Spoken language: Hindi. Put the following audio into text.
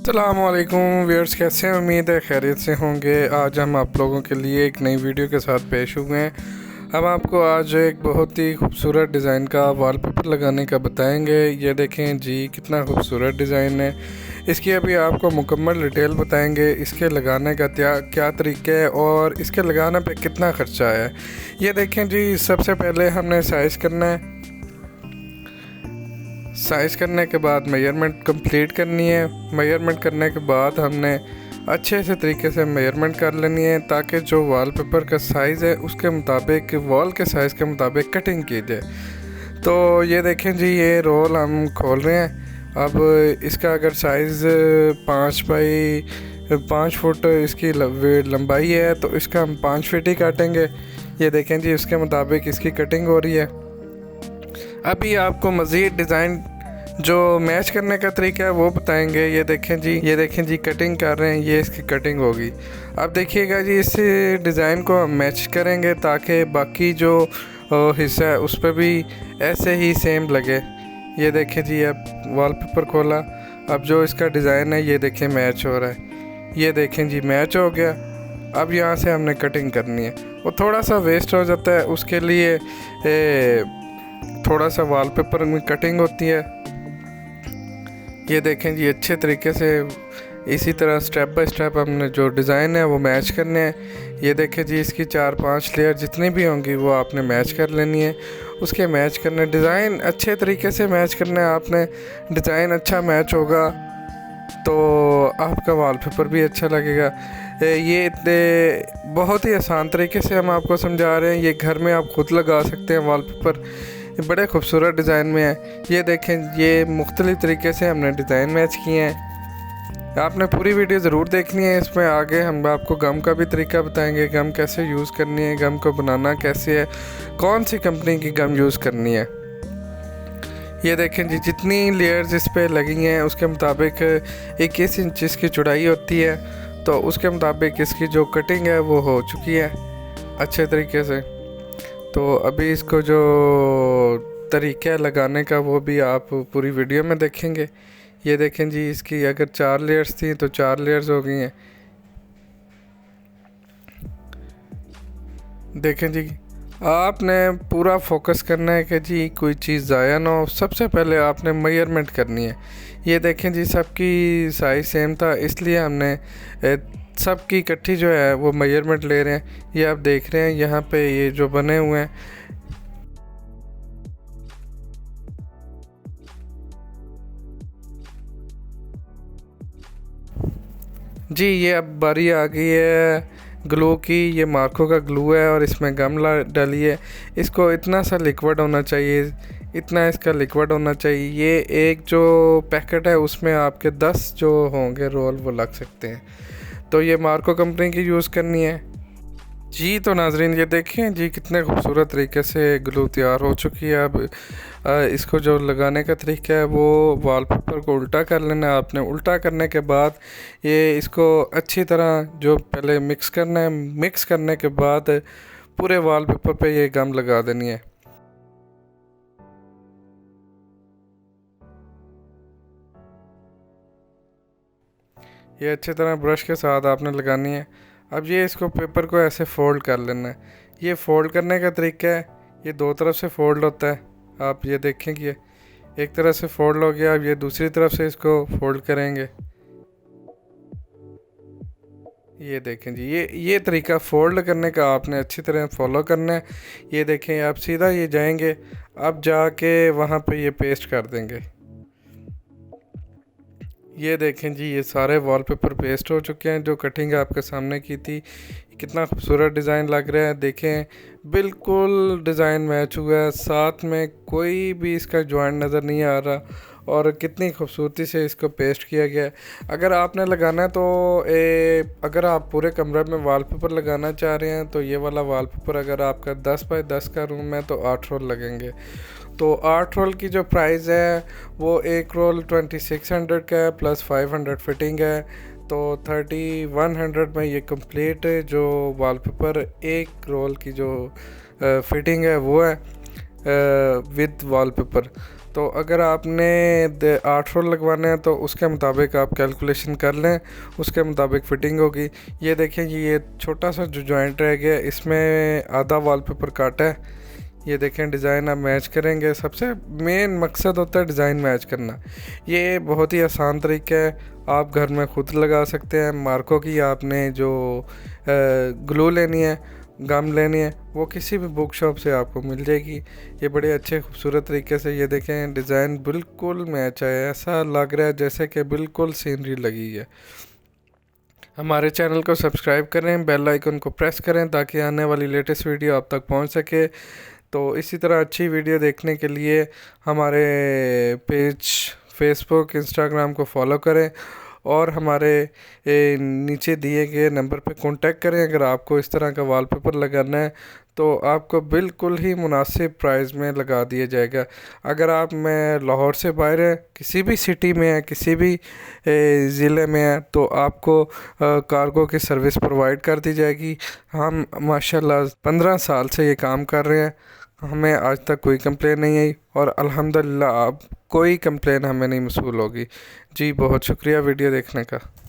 अस्सलामुअलैकुम व्यूअर्स, कैसे हैं? उम्मीद है खैरियत से होंगे। आज हम आप लोगों के लिए एक नई वीडियो के साथ पेश हुए हैं। हम आपको आज एक बहुत ही खूबसूरत डिज़ाइन का वॉलपेपर लगाने का बताएंगे। ये देखें जी, कितना खूबसूरत डिज़ाइन है। इसकी अभी आपको मुकम्मल डिटेल बताएंगे, इसके लगाने का क्या तरीका है और इसके लगाने पे कितना ख़र्चा आया है। ये देखें जी, सबसे पहले हमने साइज़ करना है। साइज़ करने के बाद मेजरमेंट कंप्लीट करनी है। मेजरमेंट करने के बाद हमने अच्छे से तरीके से मेजरमेंट कर लेनी है, ताकि जो वॉलपेपर का साइज़ है उसके मुताबिक, वॉल के साइज़ के मुताबिक कटिंग की जाए। तो ये देखें जी, ये रोल हम खोल रहे हैं। अब इसका अगर साइज़ 5 फुट इसकी लंबाई है, तो इसका हम 5 फीट ही काटेंगे। ये देखें जी, उसके मुताबिक इसकी कटिंग हो रही है। अभी आपको मज़ीद डिज़ाइन जो मैच करने का तरीका है वो बताएंगे। ये देखें जी, कटिंग कर रहे हैं, ये इसकी कटिंग होगी। अब देखिएगा जी, इस डिज़ाइन को हम मैच करेंगे ताकि बाकी जो हिस्सा है उस पर भी ऐसे ही सेम लगे। ये देखें जी, अब वॉलपेपर खोला, अब जो इसका डिज़ाइन है ये देखें मैच हो रहा है। ये देखें जी, मैच हो गया। अब यहाँ से हमने कटिंग करनी है। वो थोड़ा सा वेस्ट हो जाता है, उसके लिए थोड़ा सा वॉलपेपर में कटिंग होती है। ये देखें जी, अच्छे तरीके से इसी तरह स्टेप बाय स्टेप हमने जो डिज़ाइन है वो मैच करने हैं। ये देखें जी, इसकी 4-5 लेयर जितनी भी होंगी वो आपने मैच कर लेनी है। उसके मैच करने, डिज़ाइन अच्छे तरीके से मैच करना है आपने। डिज़ाइन अच्छा मैच होगा तो आपका वॉलपेपर भी अच्छा लगेगा। ये बहुत ही आसान तरीके से हम आपको समझा रहे हैं। ये घर में आप खुद लगा सकते हैं वॉलपेपर। ये बड़े खूबसूरत डिज़ाइन में है। ये देखें, ये मुख्तलिफ़ तरीके से हमने डिज़ाइन मैच किए हैं। आपने पूरी वीडियो ज़रूर देखनी है। इसमें आगे हम आपको गम का भी तरीका बताएंगे, गम कैसे यूज़ करनी है, गम को बनाना कैसे है, कौन सी कंपनी की गम यूज़ करनी है। ये देखें जी, जितनी लेयर्स इस पर लगी हैं उसके मुताबिक 21 इंच इसकी चौड़ाई होती है, तो उसके मुताबिक इसकी जो कटिंग है वो हो चुकी है अच्छे तरीके से। तो अभी इसको जो तरीका है लगाने का वो भी आप पूरी वीडियो में देखेंगे। ये देखें जी, इसकी अगर 4 लेयर्स थी तो 4 लेयर्स हो गई हैं। देखें जी, आपने पूरा फोकस करना है कि जी कोई चीज़ ज़ाया ना हो। सबसे पहले आपने मेजरमेंट करनी है। ये देखें जी, सबकी साइज़ सेम था, इसलिए हमने सबकी इकट्ठी जो है वो मेजरमेंट ले रहे हैं। ये आप देख रहे हैं यहाँ पे ये जो बने हुए हैं। जी, ये अब बारी आ गई है ग्लू की। ये मार्को का ग्लू है और इसमें गमला डाली है। इसको इतना सा लिक्विड होना चाहिए, इतना इसका लिक्विड होना चाहिए। ये एक जो पैकेट है उसमें आपके 10 जो होंगे रोल वो लग सकते हैं। तो ये मार्को कंपनी की यूज़ करनी है जी। तो नाजरीन, ये देखें जी, कितने खूबसूरत तरीके से ग्लू तैयार हो चुकी है। अब इसको जो लगाने का तरीका है वो वॉलपेपर को उल्टा कर लेना है आपने। उल्टा करने के बाद ये इसको अच्छी तरह जो पहले मिक्स करना है। मिक्स करने के बाद पूरे वॉलपेपर पे ये गम लगा देनी है। ये अच्छी तरह ब्रश के साथ आपने लगानी है। अब ये इसको पेपर को ऐसे फ़ोल्ड कर लेना है। ये फ़ोल्ड करने का तरीका है, ये 2 तरफ से फ़ोल्ड होता है। आप ये देखें कि ये एक तरफ से फ़ोल्ड हो गया, अब ये दूसरी तरफ से इसको फ़ोल्ड करेंगे। ये देखें जी, ये तरीका फ़ोल्ड करने का आपने अच्छी तरह फॉलो करना है। ये देखें, आप सीधा ये जाएंगे, अब जाके वहाँ पे ये पेस्ट कर देंगे। ये देखें जी, ये सारे वॉलपेपर पेस्ट हो चुके हैं। जो कटिंग आपके सामने की थी, कितना खूबसूरत डिज़ाइन लग रहा है। देखें, बिल्कुल डिज़ाइन मैच हुआ है, साथ में कोई भी इसका जॉइंट नज़र नहीं आ रहा और कितनी खूबसूरती से इसको पेस्ट किया गया है। अगर आपने लगाना है तो अगर आप पूरे कमरे में वॉलपेपर लगाना चाह रहे हैं तो ये वाला वॉलपेपर, अगर आपका 10 बाय 10 का रूम है तो 8 रोल लगेंगे। तो 8 रोल की जो प्राइस है वो एक रोल 2600 का है, प्लस 500 फिटिंग है। तो 3100 में ये कंप्लीट जो वॉलपेपर एक रोल की जो फिटिंग है वो है। With wallpaper. तो अगर आपने 8 रोल लगवाने हैं तो उसके मुताबिक आप कैलकुलेशन कर लें, उसके मुताबिक फ़िटिंग होगी। ये देखें जी, ये छोटा सा जो जॉइंट रह गया इसमें आधा वॉलपेपर काटा है। ये देखें डिज़ाइन आप मैच करेंगे। सबसे मेन मकसद होता है डिज़ाइन मैच करना। ये बहुत ही आसान तरीका है, आप घर में ख़ुद लगा सकते हैं। मार्को की आपने जो ग्लू लेनी है, गम लेनी है, वो किसी भी बुक शॉप से आपको मिल जाएगी। ये बड़े अच्छे खूबसूरत तरीके से ये देखें डिज़ाइन बिल्कुल मैच है, ऐसा लग रहा है जैसे कि बिल्कुल सीनरी लगी है। हमारे चैनल को सब्सक्राइब करें, बेल आइकन को प्रेस करें ताकि आने वाली लेटेस्ट वीडियो आप तक पहुंच सके। तो इसी तरह अच्छी वीडियो देखने के लिए हमारे पेज फेसबुक इंस्टाग्राम को फॉलो करें और हमारे नीचे दिए गए नंबर पर कांटेक्ट करें। अगर आपको इस तरह का वॉलपेपर लगाना है तो आपको बिल्कुल ही मुनासिब प्राइस में लगा दिया जाएगा। अगर आप मैं लाहौर से बाहर है, किसी भी सिटी में है, किसी भी ज़िले में है, तो आपको कार्गो की सर्विस प्रोवाइड कर दी जाएगी। हम माशाल्लाह 15 साल से ये काम कर रहे हैं, हमें आज तक कोई कंप्लेन नहीं आई और अल्हम्दुलिल्लाह अब कोई कंप्लेन हमें नहीं मसूल होगी। जी बहुत शुक्रिया वीडियो देखने का।